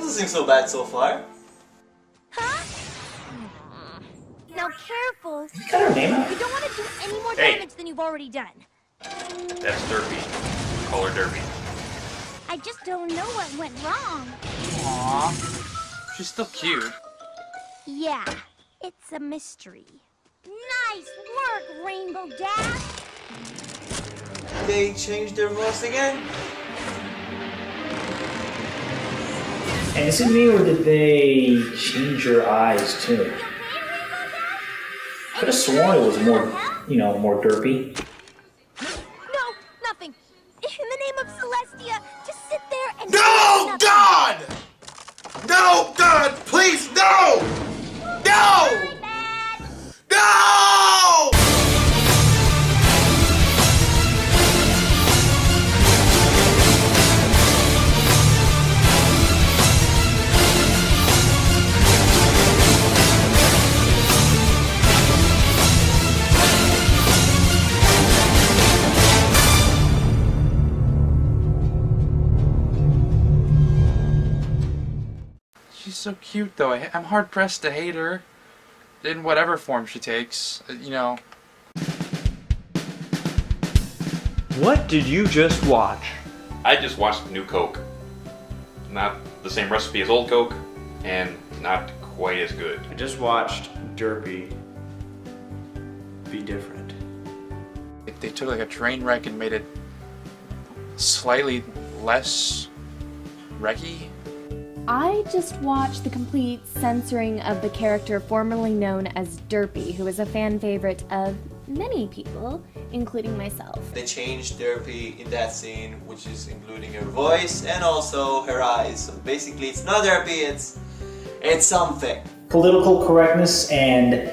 doesn't seem so bad so far. Huh? Now careful. You got her name out? You don't want to do any more damage than you've already done. That's Derpy. Call her Derpy. I just don't know what went wrong. Aww. She's still cute. Yeah, it's a mystery. Nice work, Rainbow Dash! They changed their voice again? And is it me or did they change your eyes too? Could have sworn it was more, more derpy. No, nothing. In the name of Celestia, just sit there and... No, God! No, God, please, no! No! No! She's so cute, though. I'm hard-pressed to hate her. In whatever form she takes, What did you just watch? I just watched new Coke. Not the same recipe as old Coke, and not quite as good. I just watched Derpy be different. If they took like a train wreck and made it slightly less wrecky. I just watched the complete censoring of the character formerly known as Derpy, who is a fan favorite of many people, including myself. They changed Derpy in that scene, which is including her voice and also her eyes. So basically it's not Derpy, it's something. Political correctness and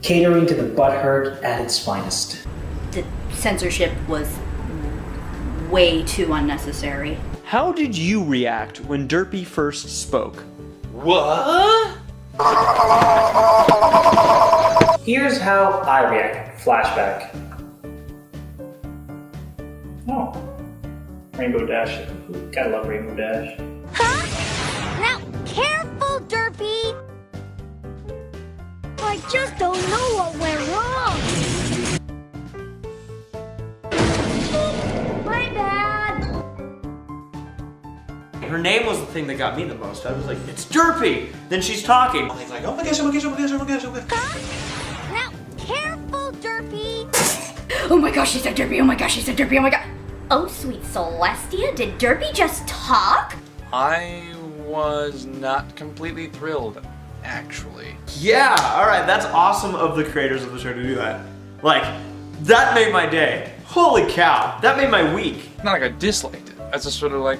catering to the butthurt at its finest. The censorship was way too unnecessary. How did you react when Derpy first spoke? What? Here's how I react. Flashback. Oh. Rainbow Dash. Gotta love Rainbow Dash. Huh? Now, careful, Derpy! I just don't know what went wrong. My bad. Her name was the thing that got me the most. I was like, it's Derpy! Then she's talking. He's like, oh my gosh, oh my gosh, oh my gosh, oh my gosh, oh my gosh. Huh? Now, careful, Derpy! Oh my gosh, she said Derpy, oh my gosh, she said Derpy, oh my god. Oh, sweet Celestia, did Derpy just talk? I was not completely thrilled, actually. Yeah, alright, that's awesome of the creators of the show to do that. Like, that made my day. Holy cow, that made my week. Not like I disliked it. I just sort of like,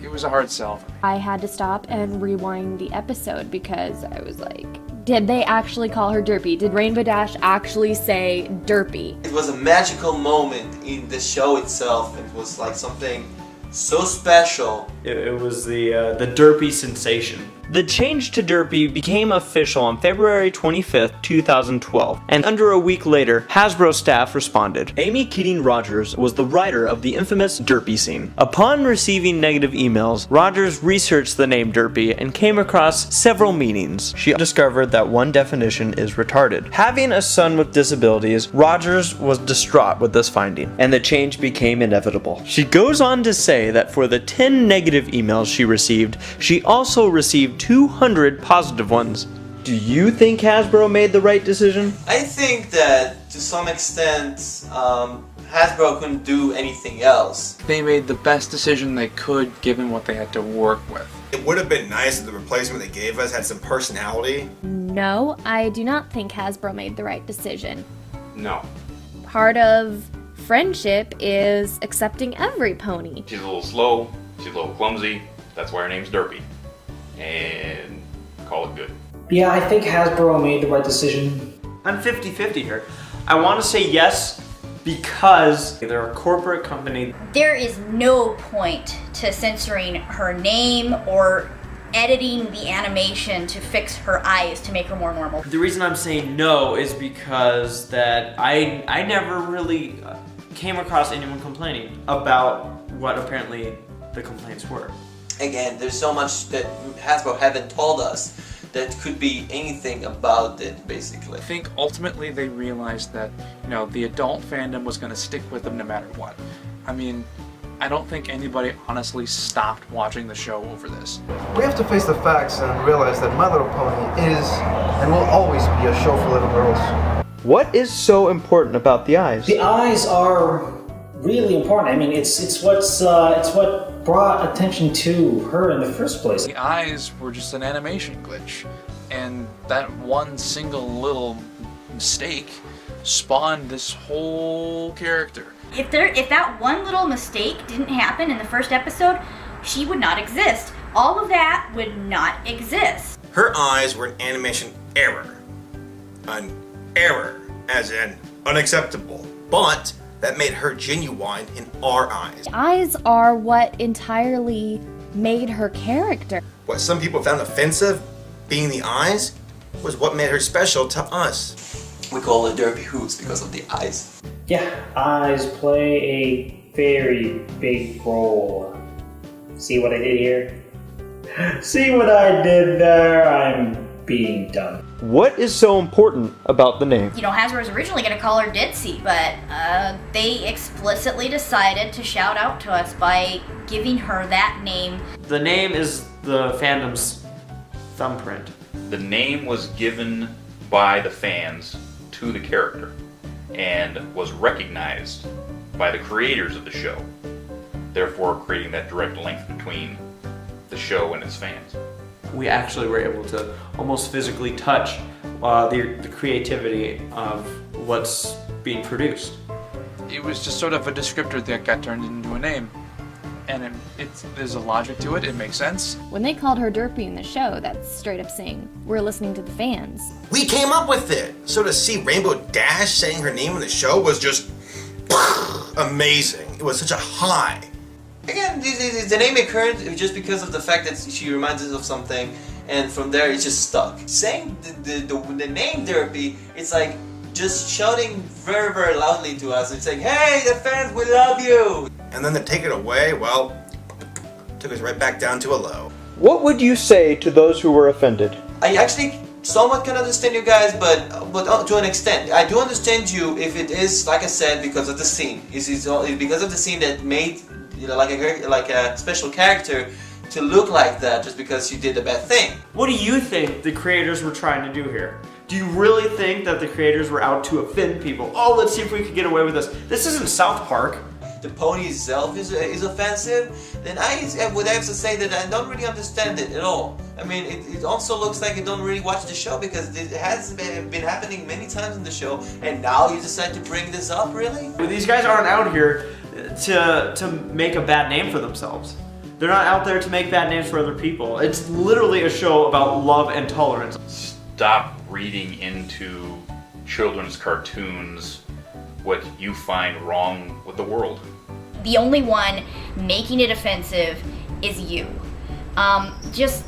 it was a hard sell for me. I had to stop and rewind the episode because I was like, did they actually call her Derpy? Did Rainbow Dash actually say Derpy? It was a magical moment in the show itself. It was like something so special. It was the Derpy sensation. The change to Derpy became official on February 25th, 2012, and under a week later, Hasbro staff responded. Amy Keating Rogers was the writer of the infamous Derpy scene. Upon receiving negative emails, Rogers researched the name Derpy and came across several meanings. She discovered that one definition is retarded. Having a son with disabilities, Rogers was distraught with this finding, and the change became inevitable. She goes on to say that for the 10 negative emails she received, she also received 200 positive ones. Do you think Hasbro made the right decision? I think that to some extent, Hasbro couldn't do anything else. They made the best decision they could given what they had to work with. It would have been nice if the replacement they gave us had some personality. No, I do not think Hasbro made the right decision. No. Part of friendship is accepting every pony. She's a little slow, she's a little clumsy, that's why her name's Derpy. And call it good. Yeah, I think Hasbro made the right decision. I'm 50-50 here. I want to say yes because they're a corporate company. There is no point to censoring her name or editing the animation to fix her eyes to make her more normal. The reason I'm saying no is because that I never really came across anyone complaining about what apparently the complaints were. again, there's so much that Hasbro haven't told us that could be anything about it, basically. I think ultimately they realized that, you know, the adult fandom was going to stick with them no matter what. I mean, I don't think anybody honestly stopped watching the show over this. We have to face the facts and realize that My Little Pony is and will always be a show for little girls. What is so important about the eyes? The eyes are really important. I mean, it's what brought attention to her in the first place. The eyes were just an animation glitch, and that one single little mistake spawned this whole character. If that one little mistake didn't happen in the first episode, she would not exist. All of that would not exist. Her eyes were an animation error. An error, as in unacceptable. But that made her genuine in our eyes. The eyes are what entirely made her character. What some people found offensive, being the eyes, was what made her special to us. We call it derpy hoots because of the eyes. Yeah, eyes play a very big role. See what I did here? See what I did there? I'm being dumb. What is so important about the name? You know, Hasbro was originally going to call her Ditzy, but they explicitly decided to shout out to us by giving her that name. The name is the fandom's thumbprint. The name was given by the fans to the character and was recognized by the creators of the show, therefore creating that direct link between the show and its fans. We actually were able to almost physically touch the creativity of what's being produced. It was just sort of a descriptor that got turned into a name. And there's a logic to it, it makes sense. When they called her Derpy in the show, that's straight up saying, we're listening to the fans. We came up with it. So to see Rainbow Dash saying her name in the show was just amazing. It was such a high. Again, the name occurred just because of the fact that she reminds us of something, and from there it's just stuck. Saying the name Derpy, it's like just shouting very, very loudly to us. It's like, hey, the fans, we love you! And then to take it away, well, took us right back down to a low. What would you say to those who were offended? I actually somewhat can understand you guys, but to an extent. I do understand you if it is, like I said, because of the scene. It's because of the scene that made, you know, like a special character to look like that just because you did a bad thing. What do you think the creators were trying to do here? Do you really think that the creators were out to offend people? Oh, let's see if we could get away with this. This isn't South Park. The pony itself is offensive, then I would have to say that I don't really understand it at all. I mean, it also looks like you don't really watch the show because it has been happening many times in the show, and now you decide to bring this up, really? These guys aren't out here to make a bad name for themselves. They're not out there to make bad names for other people. It's literally a show about love and tolerance. Stop reading into children's cartoons what you find wrong with the world. The only one making it offensive is you. Just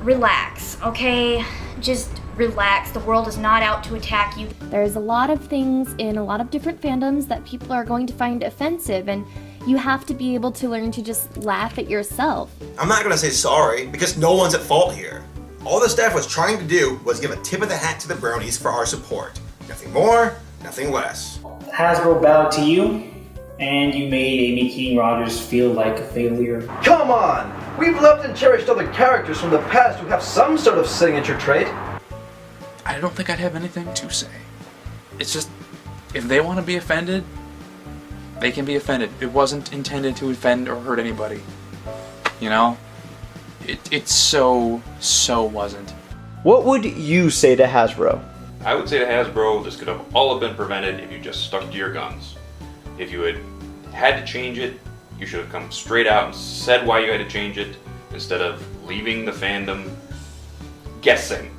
relax, okay? Just relax. The world is not out to attack you. There's a lot of things in a lot of different fandoms that people are going to find offensive, and you have to be able to learn to just laugh at yourself. I'm not gonna say sorry because no one's at fault here. All the staff was trying to do was give a tip of the hat to the bronies for our support. Nothing more, nothing less. Hasbro bowed to you, and you made Amy Keating Rogers feel like a failure. Come on! We've loved and cherished other characters from the past who have some sort of signature trait. I don't think I'd have anything to say. It's just, if they want to be offended, they can be offended. It wasn't intended to offend or hurt anybody. You know? It so wasn't. What would you say to Hasbro? I would say to Hasbro, this could have all have been prevented if you just stuck to your guns. If you had to change it, you should have come straight out and said why you had to change it, instead of leaving the fandom guessing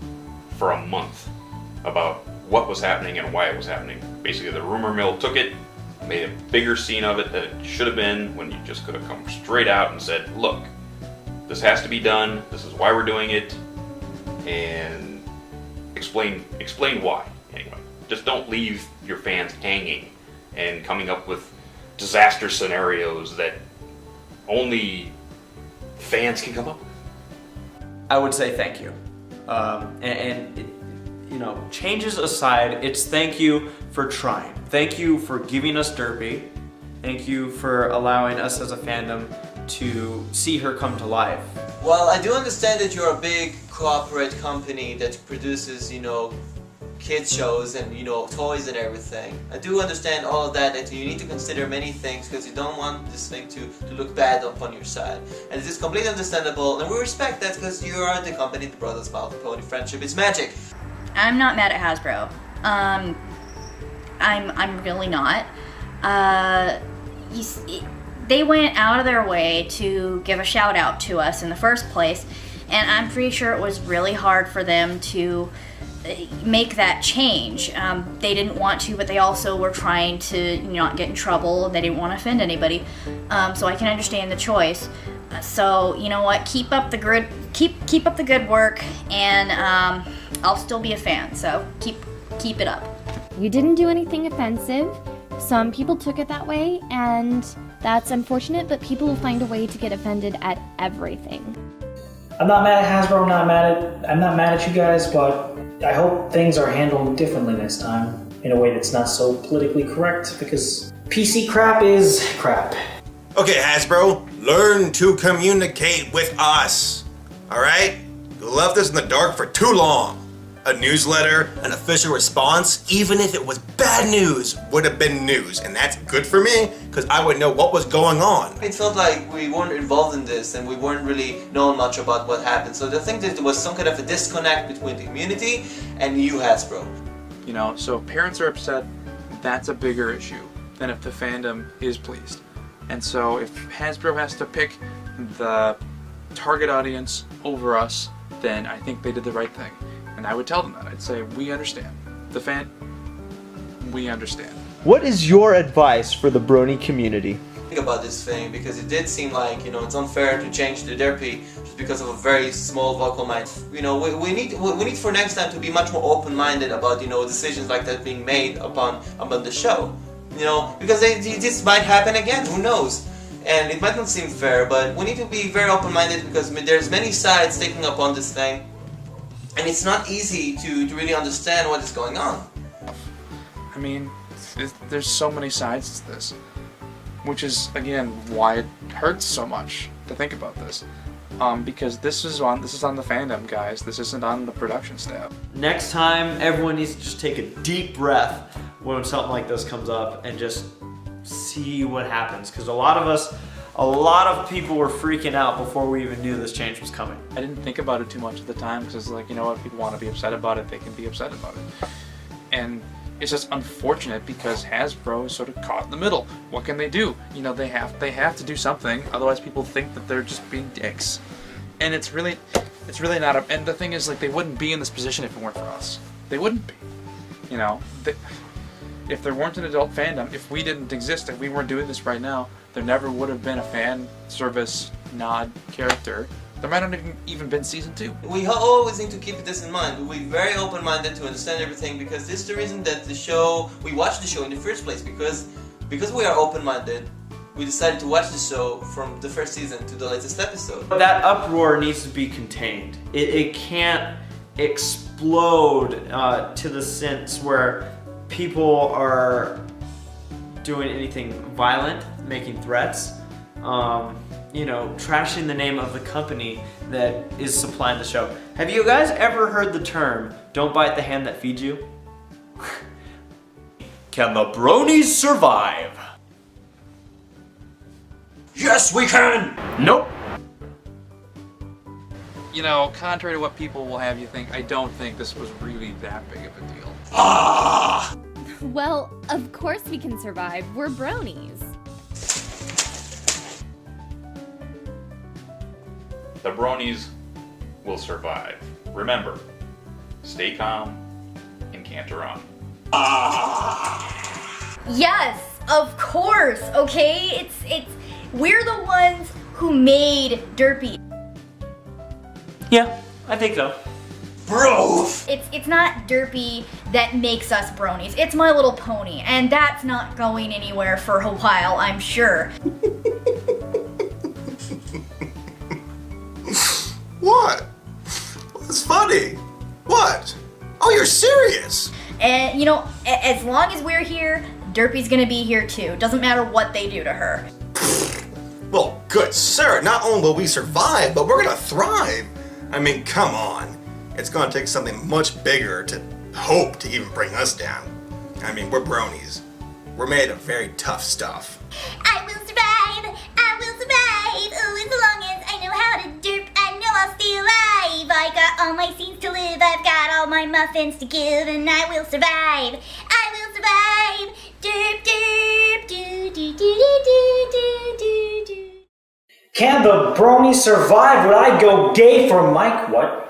for a month about what was happening and why it was happening. Basically, the rumor mill took it, made a bigger scene of it than it should have been, when you just could have come straight out and said, look, this has to be done, this is why we're doing it, and explain why, anyway. Just don't leave your fans hanging and coming up with disaster scenarios that only fans can come up with? I would say thank you. You know, changes aside, it's thank you for trying. Thank you for giving us Derpy. Thank you for allowing us as a fandom to see her come to life. Well, I do understand that you're a big corporate company that produces, you know, kids shows and, you know, toys and everything. I do understand all of that, that you need to consider many things because you don't want this thing to look bad upon your side. And it is completely understandable, and we respect that because you are the company that brought us about Pony Friendship is Magic. I'm not mad at Hasbro. I'm really not. They went out of their way to give a shout out to us in the first place, and I'm pretty sure it was really hard for them to make that change. They didn't want to, but they also were trying to not get in trouble, and they didn't want to offend anybody. So I can understand the choice. So you know what? Keep up the good work, and I'll still be a fan. So keep it up. We didn't do anything offensive. Some people took it that way, and that's unfortunate, but people will find a way to get offended at everything. I'm not mad at Hasbro, I'm not mad at you guys, but I hope things are handled differently next time, in a way that's not so politically correct, because PC crap is crap. Okay, Hasbro, learn to communicate with us. Alright? You left us in the dark for too long. A newsletter, an official response, even if it was bad news, would have been news. And that's good for me, because I would know what was going on. It felt like we weren't involved in this and we weren't really knowing much about what happened. So I think that there was some kind of a disconnect between the community and you, Hasbro. You know, so if parents are upset, that's a bigger issue than if the fandom is pleased. And so if Hasbro has to pick the target audience over us, then I think they did the right thing. And I would tell them that. I'd say, we understand. We understand. What is your advice for the Brony community? Think about this thing, because it did seem like, you know, it's unfair to change the Derpy just because of a very small vocal mind. You know, we need for next time to be much more open-minded about, you know, decisions like that being made upon the show. You know, because this might happen again, who knows? And it might not seem fair, but we need to be very open-minded because there's many sides taking up on this thing. And it's not easy to really understand what is going on. I mean, there's so many sides to this, which is again why it hurts so much to think about this, because this is on the fandom, guys. This isn't on the production staff. Next time, everyone needs to just take a deep breath when something like this comes up and just see what happens, because a lot of people were freaking out before we even knew this change was coming. I didn't think about it too much at the time because it's like, you know what, if people want to be upset about it, they can be upset about it. And it's just unfortunate because Hasbro is sort of caught in the middle. What can they do? You know, they have to do something, otherwise people think that they're just being dicks. And it's really not and the thing is, like, they wouldn't be in this position if it weren't for us. They wouldn't be. You know, if there weren't an adult fandom, if we didn't exist, if we weren't doing this right now, there never would have been a fan service nod character. There might not have even been season 2. We always need to keep this in mind. We're very open-minded to understand everything because this is the reason that we watched the show in the first place, because we are open-minded. We decided to watch the show from the first season to the latest episode. That uproar needs to be contained. It can't explode to the sense where people are doing anything violent, making threats, you know, trashing the name of the company that is supplying the show. Have you guys ever heard the term, don't bite the hand that feeds you? Can the bronies survive? Yes, we can! Nope. You know, contrary to what people will have you think, I don't think this was really that big of a deal. Ah! Well, of course we can survive. We're bronies. The bronies will survive. Remember, stay calm and canter on. Yes, of course. Okay, we're the ones who made Derpy. Yeah, I think so. Bro! It's not Derpy that makes us bronies. It's My Little Pony, and that's not going anywhere for a while, I'm sure. What? Oh, you're serious? And, you know, as long as we're here, Derpy's gonna be here too. Doesn't matter what they do to her. Well, good sir, not only will we survive, but we're gonna thrive. I mean, come on. It's gonna take something much bigger to hope to even bring us down. I mean, we're bronies. We're made of very tough stuff. I will survive! I will survive! Oh, as long as I know how to derp, I know I'll stay alive! I got all my scenes to live, I've got all my muffins to give, and I will survive! I will survive! Derp, derp, do, do, do, do, do, do, do. Can the brony survive? Would I go gay for Mike? What?